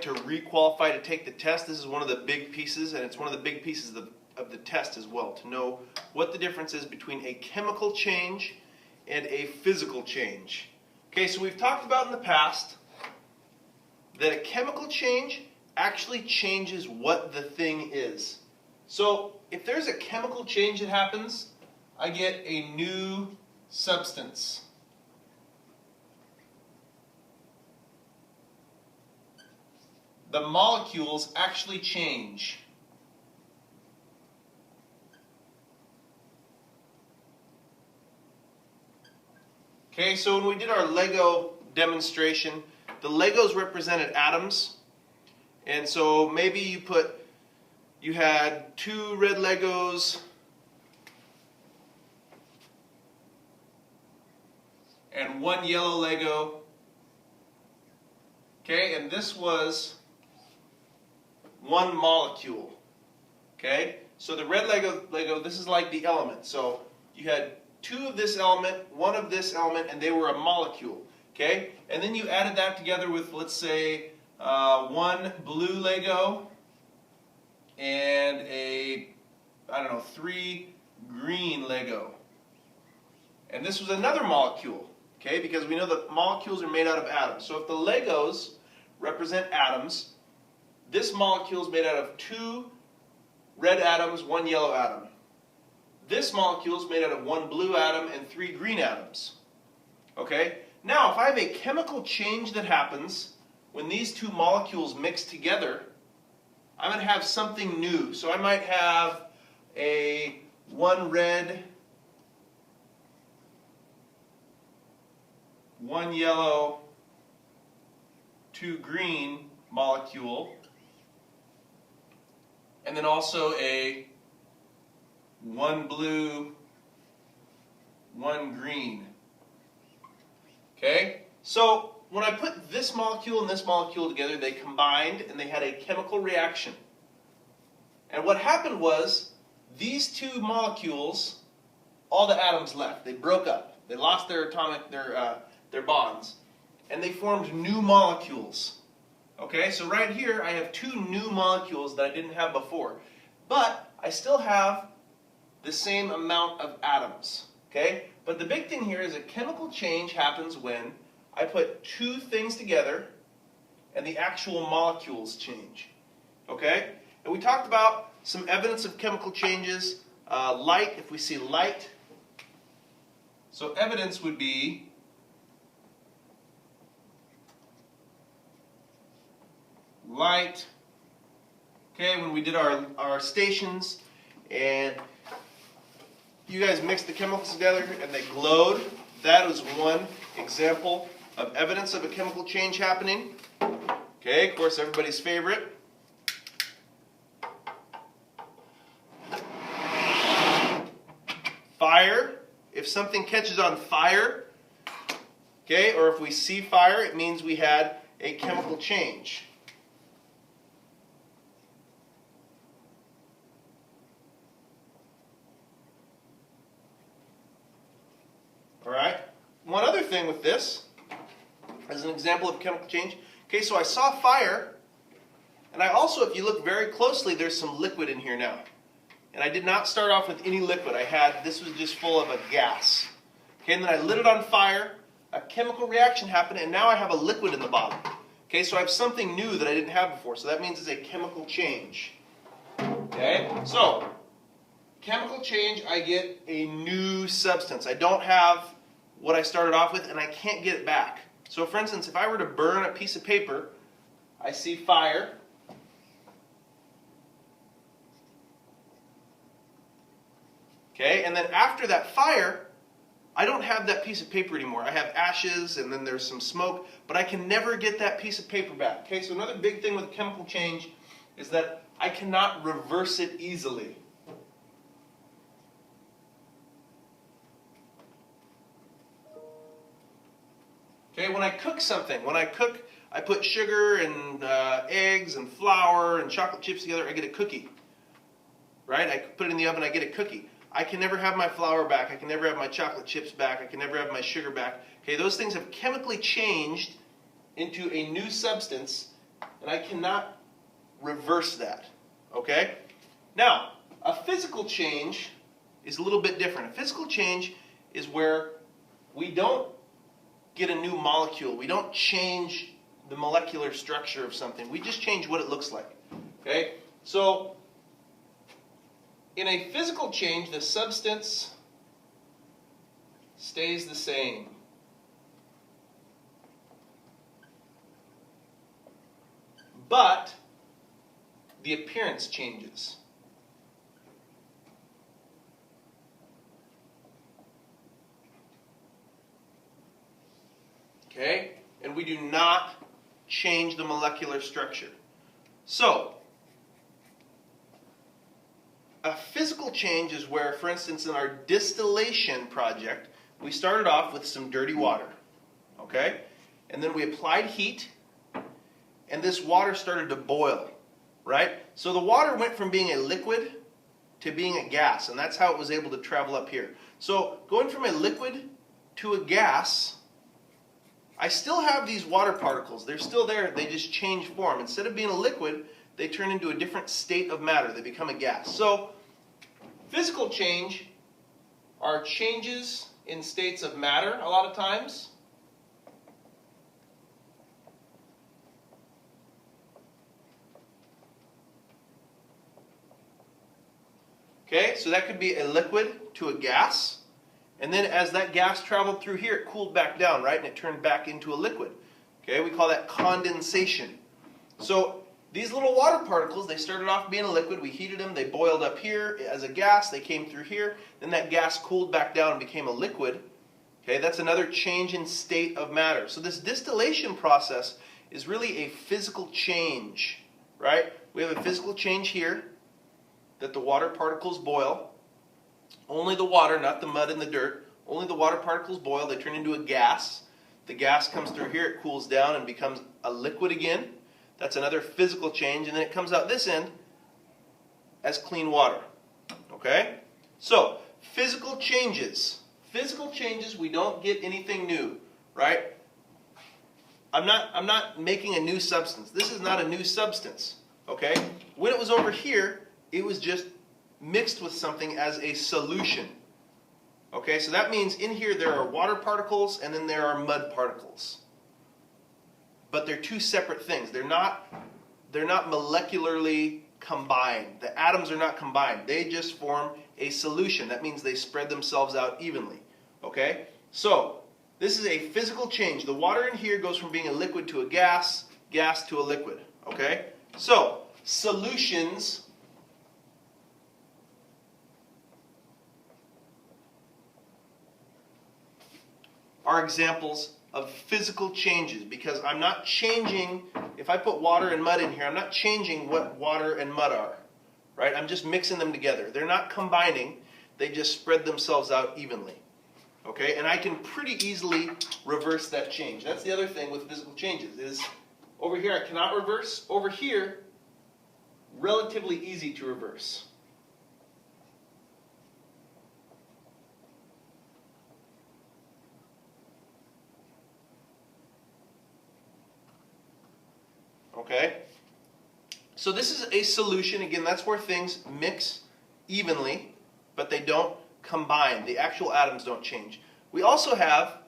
To re-qualify to take the test, this is one of the big pieces, and it's one of the big pieces of the test as well, to know what the difference is between a chemical change and a physical change. Okay, so we've talked about in the past that a chemical change actually changes what the thing is. So if there's a chemical change that happens, I get a new substance. The molecules actually change. Okay, so when we did our Lego demonstration, the Legos represented atoms. And so maybe you had 2 red Legos and 1 yellow Lego. Okay, and this was 1 molecule. Okay, so the red Lego, this is like the element. So you had 2 of this element, 1 of this element, and they were a molecule. Okay, and then you added that together with, let's say, 1 blue Lego and a, 3 green Lego. And this was another molecule. Okay, because we know that molecules are made out of atoms. So if the Legos represent atoms, this molecule is made out of 2 red atoms, 1 yellow atom. This molecule is made out of 1 blue atom and 3 green atoms. Okay? Now, if I have a chemical change that happens when these 2 molecules mix together, I'm going to have something new. So I might have a 1 red, 1 yellow, 2 green molecule, and then also a 1 blue, 1 green. Okay? So when I put this molecule and this molecule together, they combined and they had a chemical reaction. And what happened was these 2 molecules, all the atoms left. They broke up. They lost their their bonds, and they formed new molecules. Okay, so right here I have 2 new molecules that I didn't have before, but I still have the same amount of atoms. Okay, but the big thing here is a chemical change happens when I put 2 things together and the actual molecules change. Okay, and we talked about some evidence of chemical changes. Light, if we see light, so evidence would be light. Okay, when we did our stations and you guys mixed the chemicals together and they glowed, that was one example of evidence of a chemical change happening. Okay, of course, everybody's favorite. Fire. If something catches on fire, okay, or if we see fire, it means we had a chemical change. All right. One other thing with this, as an example of chemical change. Okay, so I saw fire, and I also, if you look very closely, there's some liquid in here now. And I did not start off with any liquid. This was just full of a gas. Okay, and then I lit it on fire, a chemical reaction happened, and now I have a liquid in the bottom. Okay, so I have something new that I didn't have before, so that means it's a chemical change. Okay, so chemical change, I get a new substance. I don't have what I started off with, and I can't get it back. So for instance, if I were to burn a piece of paper, I see fire. Okay, and then after that fire, I don't have that piece of paper anymore. I have ashes, and then there's some smoke, but I can never get that piece of paper back. Okay, so another big thing with chemical change is that I cannot reverse it easily. Okay, when I cook something, I put sugar and eggs and flour and chocolate chips together, I get a cookie. Right? I put it in the oven, I get a cookie. I can never have my flour back. I can never have my chocolate chips back. I can never have my sugar back. Okay, those things have chemically changed into a new substance, and I cannot reverse that. Okay? Now, a physical change is a little bit different. A physical change is where we don't get a new molecule. We don't change the molecular structure of something. We just change what it looks like. Okay? So, in a physical change, the substance stays the same. But the appearance changes. Okay? And we do not change the molecular structure. So, a physical change is where, for instance, in our distillation project, we started off with some dirty water. Okay? And then we applied heat, and this water started to boil. Right? So the water went from being a liquid to being a gas, and that's how it was able to travel up here. So going from a liquid to a gas, I still have these water particles. They're still there. They just change form. Instead of being a liquid, they turn into a different state of matter. They become a gas. So physical change are changes in states of matter a lot of times. Okay, so that could be a liquid to a gas. And then as that gas traveled through here, it cooled back down, right? And it turned back into a liquid. Okay, we call that condensation. So these little water particles, they started off being a liquid. We heated them. They boiled up here as a gas. They came through here. Then that gas cooled back down and became a liquid. Okay, that's another change in state of matter. So this distillation process is really a physical change, right? We have a physical change here, that the water particles boil. Only the water, not the mud and the dirt. Only the water particles boil. They turn into a gas. The gas comes through here. It cools down and becomes a liquid again. That's another physical change. And then it comes out this end as clean water. Okay? So, physical changes. Physical changes, we don't get anything new. Right? I'm not making a new substance. This is not a new substance. Okay? When it was over here, it was just mixed with something as a solution. Okay, so that means in here there are water particles and then there are mud particles. But they're two separate things. They're not molecularly combined. The atoms are not combined. They just form a solution. That means they spread themselves out evenly. Okay? So, this is a physical change. The water in here goes from being a liquid to a gas, gas to a liquid. Okay? So, solutions are examples of physical changes, because I'm not changing, if I put water and mud in here, I'm not changing what water and mud are, right? I'm just mixing them together. They're not combining, they just spread themselves out evenly, okay? And I can pretty easily reverse that change. That's the other thing with physical changes, is over here I cannot reverse, over here, relatively easy to reverse. Okay? So this is a solution. Again, that's where things mix evenly, but they don't combine. The actual atoms don't change. We also have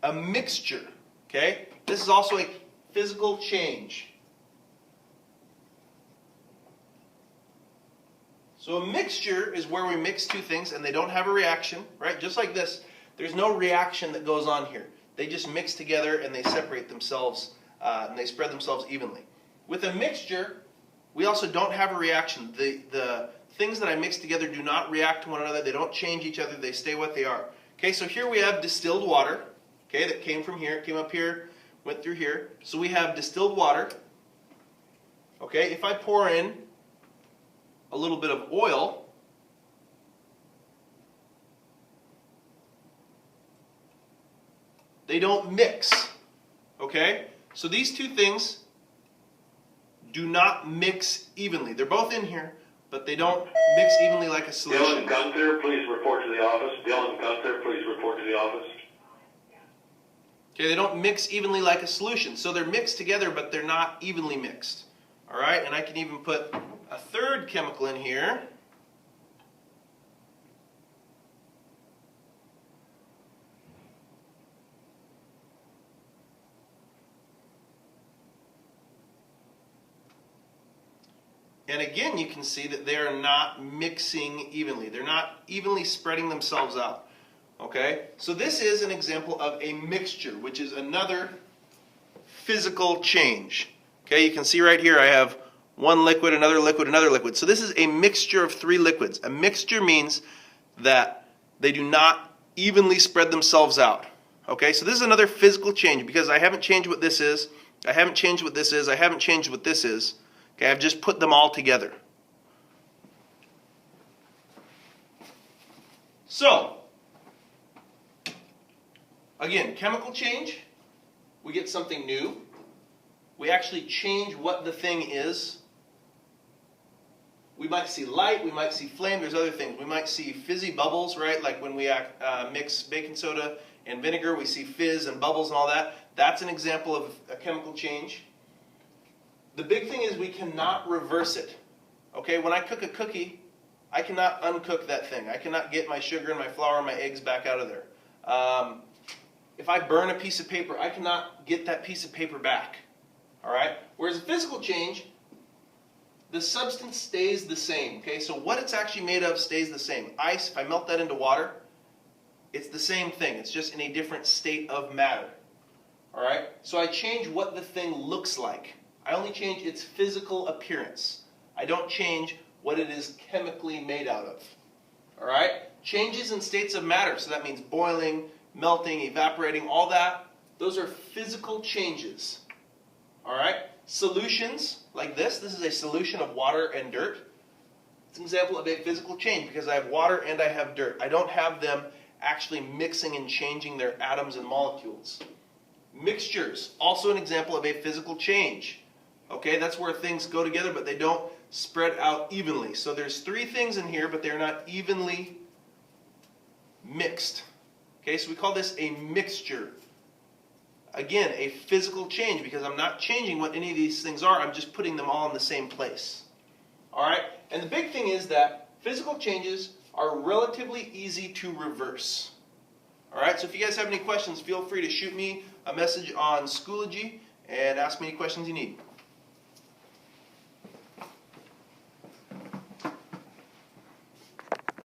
a mixture. Okay? This is also a physical change. So a mixture is where we mix two things and they don't have a reaction, right? Just like this, there's no reaction that goes on here. They just mix together and they separate themselves and they spread themselves evenly. With a mixture, we also don't have a reaction. The things that I mix together do not react to one another. They don't change each other. They stay what they are. Okay, so here we have distilled water, okay, that came from here. It came up here, went through here. So we have distilled water. Okay, if I pour in a little bit of oil, they don't mix. Okay? So these two things do not mix evenly. They're both in here, but they don't mix evenly like a solution. Dylan Gunther, please report to the office. Dylan Gunther, please report to the office. Okay, they don't mix evenly like a solution. So they're mixed together, but they're not evenly mixed. All right, and I can even put a third chemical in here. And again, you can see that they are not mixing evenly. They're not evenly spreading themselves out. Okay? So this is an example of a mixture, which is another physical change. Okay, you can see right here I have one liquid, another liquid, another liquid. So this is a mixture of three liquids. A mixture means that they do not evenly spread themselves out. Okay, so this is another physical change because I haven't changed what this is, I haven't changed what this is, I haven't changed what this is. Okay, I've just put them all together. So, again, chemical change, we get something new. We actually change what the thing is. We might see light, we might see flame, there's other things. We might see fizzy bubbles, right? Like when we mix baking soda and vinegar, we see fizz and bubbles and all that. That's an example of a chemical change. The big thing is we cannot reverse it. Okay, when I cook a cookie, I cannot uncook that thing. I cannot get my sugar and my flour and my eggs back out of there. If I burn a piece of paper, I cannot get that piece of paper back. All right? Whereas a physical change, the substance stays the same. Okay, so what it's actually made of stays the same. Ice, if I melt that into water, it's the same thing. It's just in a different state of matter. All right? So I change what the thing looks like. I only change its physical appearance. I don't change what it is chemically made out of. All right? Changes in states of matter, so that means boiling, melting, evaporating, all that, those are physical changes. All right? Solutions like this is a solution of water and dirt. It's an example of a physical change because I have water and I have dirt. I don't have them actually mixing and changing their atoms and molecules. Mixtures, also an example of a physical change. Okay, that's where things go together, but they don't spread out evenly. So there's three things in here, but they're not evenly mixed. Okay, so we call this a mixture. Again, a physical change because I'm not changing what any of these things are. I'm just putting them all in the same place. All right, and the big thing is that physical changes are relatively easy to reverse. All right, so if you guys have any questions, feel free to shoot me a message on Schoology and ask me any questions you need.